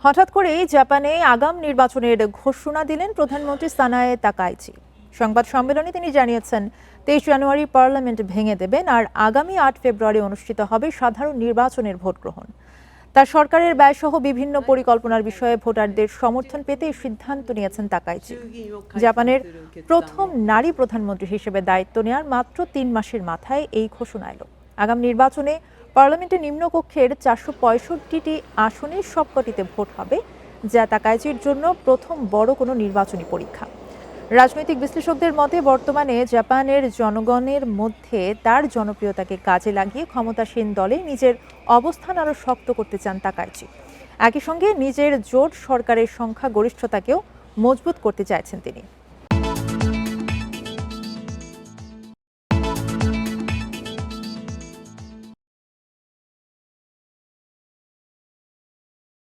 হঠাৎ করেই জাপানে আগাম নির্বাচনের ঘোষণা দিলেন প্রধানমন্ত্রী সানায়ে তাকাইচি। সংবাদ সম্মেলনে তিনি জানিয়েছেন 23 জানুয়ারি পার্লামেন্ট ভেঙে দেবেন আর আগামী 8 ফেব্রুয়ারি অনুষ্ঠিত হবে সাধারণ নির্বাচনের ভোট গ্রহণ। তার সরকারের ব্যয়সহ বিভিন্ন পরিকল্পনার বিষয়ে ভোটারদের সমর্থন পেতে এই সিদ্ধান্ত নিয়েছেন তাকাইচি। জাপানের প্রথম নারী প্রধানমন্ত্রী হিসেবে দায়িত্ব নেওয়ার মাত্র 3 মাসের মাথায় এই ঘোষণা এলো। আগাম নির্বাচনে পার্লামেন্টের নিম্নকক্ষের 465টি আসনের সবকটিতে ভোট হবে, যা তাকাইচির জন্য প্রথম বড় কোনো নির্বাচনী পরীক্ষা। রাজনৈতিক বিশ্লেষকদের মতে বর্তমানে জাপানের জনগণের মধ্যে তার জনপ্রিয়তাকে কাজে লাগিয়ে ক্ষমতাসীন দলে নিজের অবস্থান আরও শক্ত করতে চান তাকাইচি। একই সঙ্গে নিজের জোট সরকারের সংখ্যাগরিষ্ঠতাকেও মজবুত করতে চাইছেন তিনি।